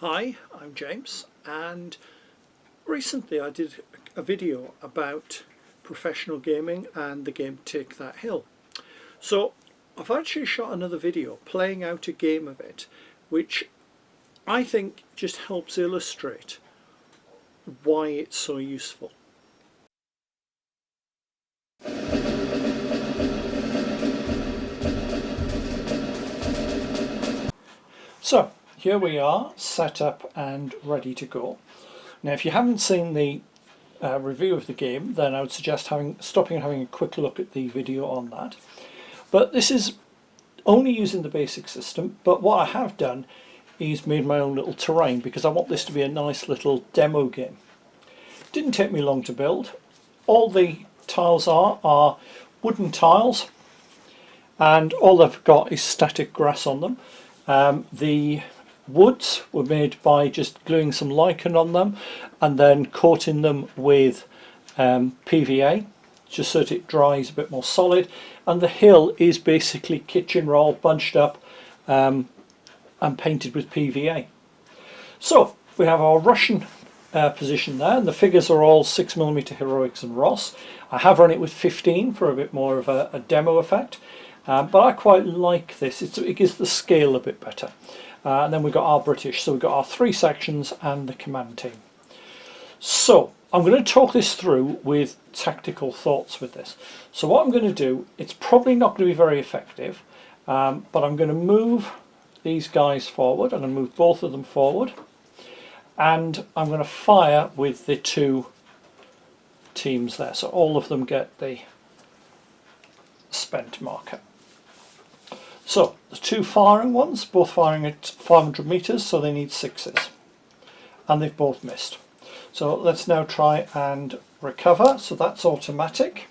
Hi, I'm James, and recently I did a video about professional gaming and the game Take That Hill. So I've actually shot another video playing out a game of it, which I think just helps illustrate why it's so useful. So here we are, set up and ready to go. Now if you haven't seen the review of the game, then I would suggest stopping and having a quick look at the video on that. But this is only using the basic system, but what I have done is made my own little terrain because I want this to be a nice little demo game. It didn't take me long to build. All the tiles are wooden tiles, and all they've got is static grass on them. The woods were made by just gluing some lichen on them and then coating them with PVA just so that it dries a bit more solid, and the hill is basically kitchen roll bunched up and painted with PVA. So we have our Russian position there, and the figures are all 6mm heroics and Ross. I have run it with 15 for a bit more of a demo effect, but I quite like this. It gives the scale a bit better. And then we've got our British, so we've got our 3 sections and the command team. So I'm going to talk this through with tactical thoughts with this. So what I'm going to do, it's probably not going to be very effective, but I'm going to move these guys forward. I'm going to move both of them forward, and I'm going to fire with the 2 teams there, so all of them get the spent marker. So the 2 firing ones, both firing at 500 meters, so they need 6s, and they've both missed. So let's now try and recover. So that's automatic.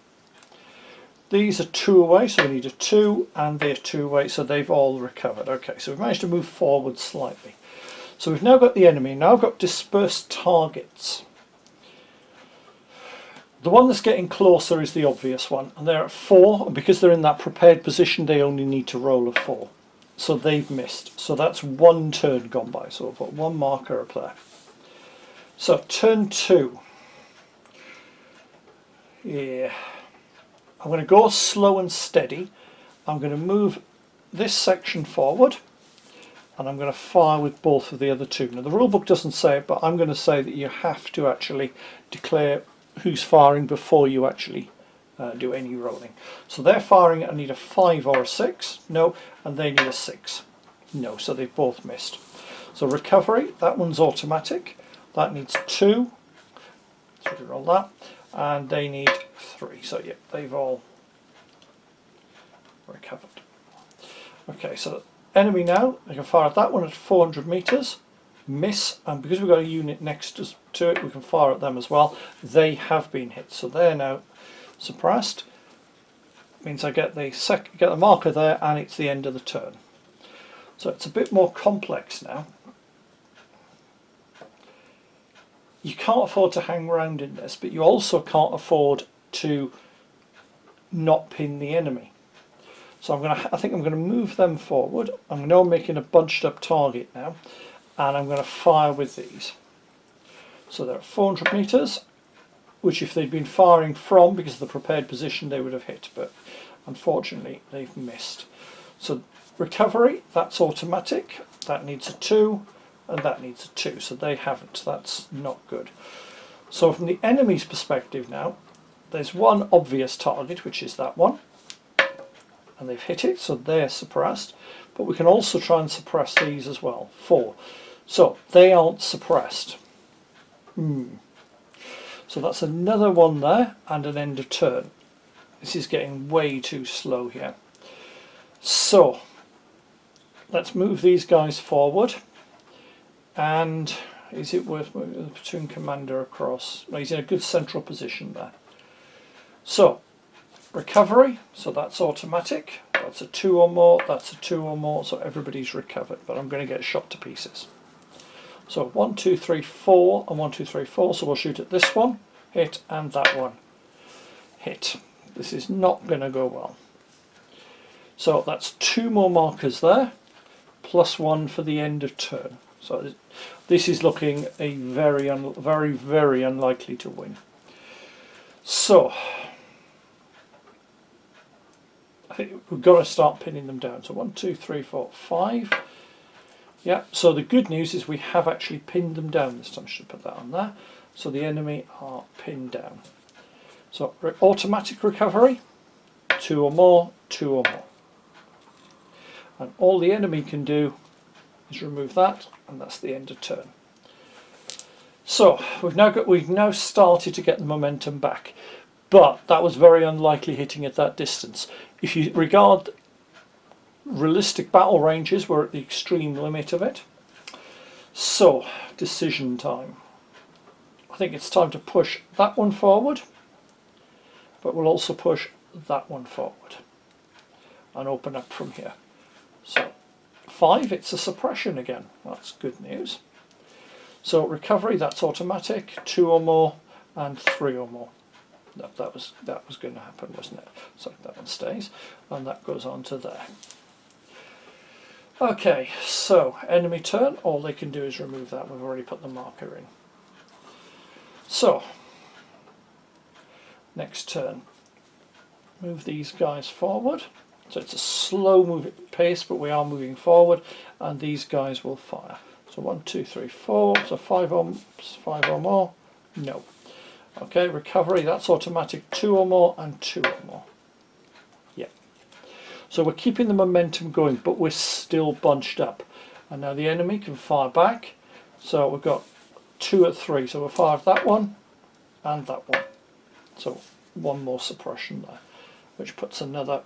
These are 2 away, so we need a 2, and they're 2 away, so they've all recovered. Okay, so we've managed to move forward slightly. So we've now got the enemy. Now I've got dispersed targets. The one that's getting closer is the obvious one, and they're at 4, and because they're in that prepared position they only need to roll a 4. So they've missed. So that's 1 turn gone by, so I'll put 1 marker up there. So turn 2. Yeah. I'm going to go slow and steady. I'm going to move this section forward, and I'm going to fire with both of the other 2. Now the rulebook doesn't say it, but I'm going to say that you have to actually declare who's firing before you actually do any rolling. So they're firing. I need a 5 or a 6, no, and they need a 6, no, so they've both missed. So recovery, that one's automatic, that needs 2, so we roll that, and they need 3, so yeah, they've all recovered. Okay, so enemy now, I can fire at that one at 400 meters, miss, and because we've got a unit next to it we can fire at them as well. They have been hit, so they're now suppressed. Means I get the marker there, and it's the end of the turn. So it's a bit more complex now. You can't afford to hang around in this, but you also can't afford to not pin the enemy. So I think I'm going to move them forward. I'm now making a bunched up target now, and I'm going to fire with these. So they're at 400 meters, which if they'd been firing from, because of the prepared position, they would have hit, but unfortunately they've missed. So recovery, that's automatic, that needs a 2, and that needs a 2, so they haven't. That's not good. So from the enemy's perspective now, there's one obvious target, which is that one, and they've hit it, so they're suppressed. But we can also try and suppress these as well. 4. So they aren't suppressed. So that's another one there, and an end of turn. This is getting way too slow here. So let's move these guys forward. And is it worth moving the platoon commander across? No, he's in a good central position there. So recovery, so that's automatic. That's a 2 or more, that's a 2 or more, so everybody's recovered, but I'm going to get shot to pieces. So 1, 2, 3, 4, and 1, 2, 3, 4, so we'll shoot at this one, hit, and that one, hit. This is not going to go well. So that's 2 more markers there, plus 1 for the end of turn. So this is looking a very unlikely to win. So I think we've got to start pinning them down. So 1, 2, 3, 4, 5. Yeah, so the good news is we have actually pinned them down this time. I should put that on there. So the enemy are pinned down. So automatic recovery, 2 or more, 2 or more. And all the enemy can do is remove that, and that's the end of turn. So we've now started to get the momentum back, but that was very unlikely hitting at that distance. If you regard realistic battle ranges, we're at the extreme limit of it. So decision time. I think it's time to push that one forward, but we'll also push that one forward and open up from here. So 5, it's a suppression again. That's good news. So recovery, that's automatic, 2 or more and 3 or more. No, that was going to happen, wasn't it? So that one stays, and that goes on to there. Okay, so enemy turn, all they can do is remove that. We've already put the marker in. So next turn, move these guys forward. So it's a slow moving pace, but we are moving forward, and these guys will fire. So 1, 2, 3, 4. So 5 or more. No. Okay, recovery. That's automatic. 2 or more and 2 or more. Yeah. So we're keeping the momentum going, but we're still bunched up. And now the enemy can fire back. So we've got 2 at 3. So we'll fire that one and that one. So one more suppression there, which puts another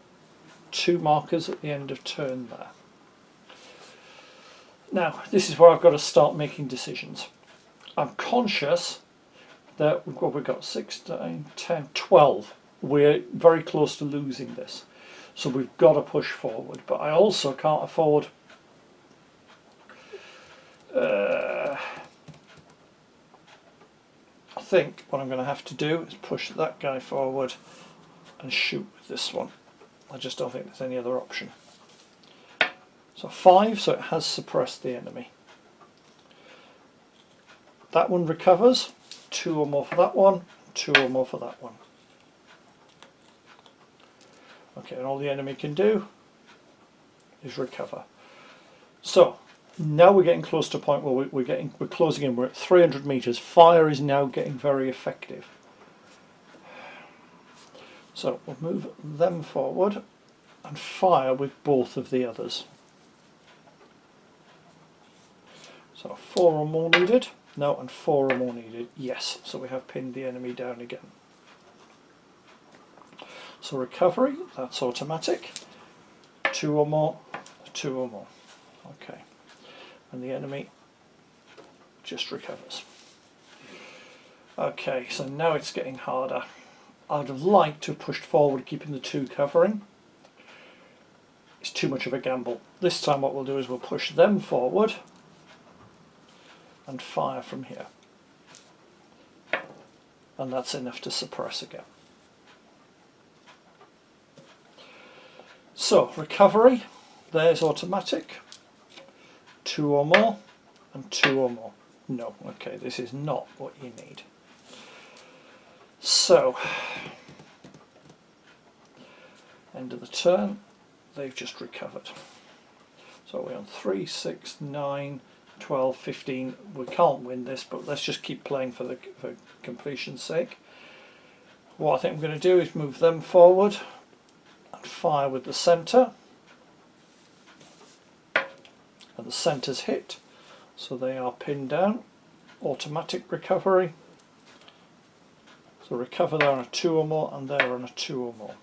2 markers at the end of turn there. Now, this is where I've got to start making decisions. I'm conscious that we've got 6, 9, 10, 12. We're very close to losing this. So we've got to push forward. But I also can't afford I think what I'm going to have to do is push that guy forward and shoot with this one. I just don't think there's any other option. So 5, so it has suppressed the enemy. That one recovers, 2 or more for that one, 2 or more for that one. Okay, and all the enemy can do is recover. So now we're getting close to a point where we're closing in. We're at 300 meters. Fire is now getting very effective. So we'll move them forward and fire with both of the others. So 4 or more needed. No, and 4 or more needed. Yes, so we have pinned the enemy down again. So recovery, that's automatic. 2 or more, 2 or more. Okay. And the enemy just recovers. Okay, so now it's getting harder. I'd have liked to have pushed forward, keeping the 2 covering. It's too much of a gamble. This time what we'll do is we'll push them forward and fire from here. And that's enough to suppress again. So, recovery, there's automatic. 2 or more and 2 or more. No, okay, this is not what you need. So, end of the turn, they've just recovered. So we're on 3, 6, 9, 12, 15. We can't win this, but let's just keep playing for completion's sake. What I think I'm going to do is move them forward and fire with the centre. And the centre's hit, so they are pinned down. Automatic recovery. So recover there on a 2 or more, and there on a 2 or more.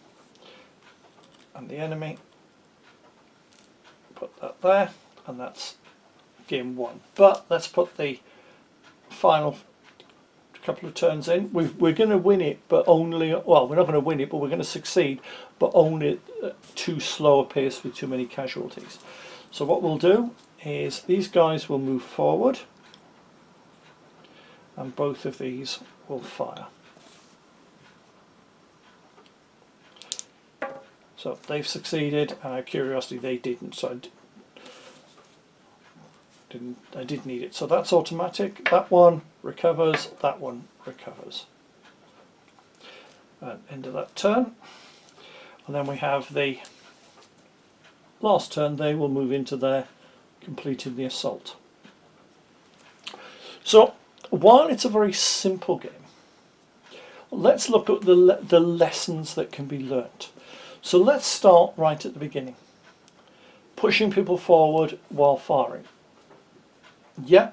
And the enemy, put that there, and that's game 1. But let's put the final couple of turns in. We're going to win it, but only, well, we're not going to win it, but we're going to succeed, but only at too slow a pace with too many casualties. So what we'll do is these guys will move forward, and both of these will fire. So they've succeeded, and out of curiosity they didn't. So I did need it. So that's automatic. That one recovers. That one recovers. And end of that turn. And then we have the last turn. They will move into there, completing the assault. So while it's a very simple game, let's look at the lessons that can be learnt. So let's start right at the beginning. Pushing people forward while firing. Yeah,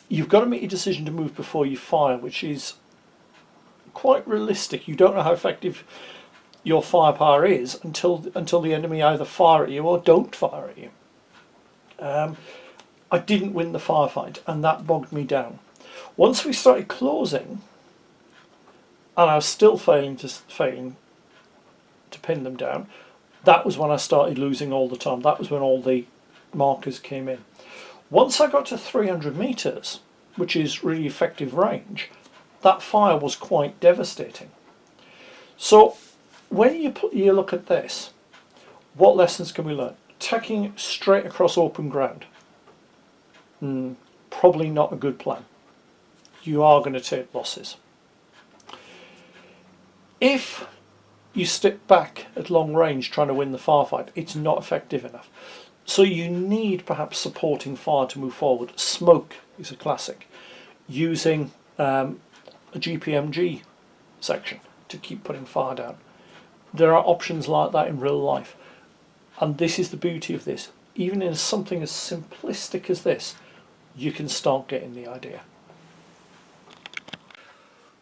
you've got to make your decision to move before you fire, which is quite realistic. You don't know how effective your firepower is until the enemy either fire at you or don't fire at you. I didn't win the firefight, and that bogged me down. Once we started closing, and I was still failing to pin them down, that was when I started losing all the time. That was when all the markers came in. Once I got to 300 meters, which is really effective range, that fire was quite devastating. So when you look at this, what lessons can we learn? Attacking straight across open ground, probably not a good plan. You are going to take losses. If you stick back at long range trying to win the firefight, it's not effective enough. So you need perhaps supporting fire to move forward. Smoke is a classic. Using a GPMG section to keep putting fire down. There are options like that in real life. And this is the beauty of this. Even in something as simplistic as this, you can start getting the idea.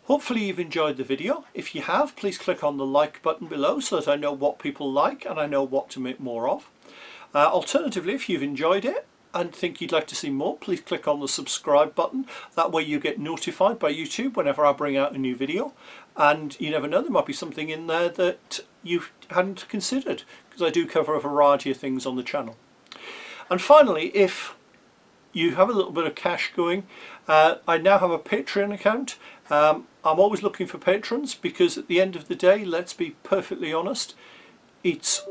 Hopefully you've enjoyed the video. If you have, please click on the like button below so that I know what people like and I know what to make more of. Alternatively, if you've enjoyed it and think you'd like to see more, please click on the subscribe button. That way you get notified by YouTube whenever I bring out a new video. And you never know, there might be something in there that you hadn't considered, because I do cover a variety of things on the channel. And finally, if you have a little bit of cash going, I now have a Patreon account. I'm always looking for patrons, because at the end of the day, let's be perfectly honest, it's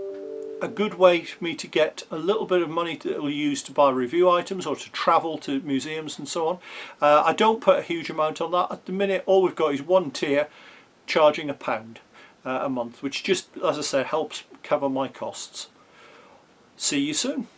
a good way for me to get a little bit of money that will use to buy review items or to travel to museums and so on. I don't put a huge amount on that. At the minute, all we've got is one tier charging £1 a month, which just, as I said, helps cover my costs. See you soon.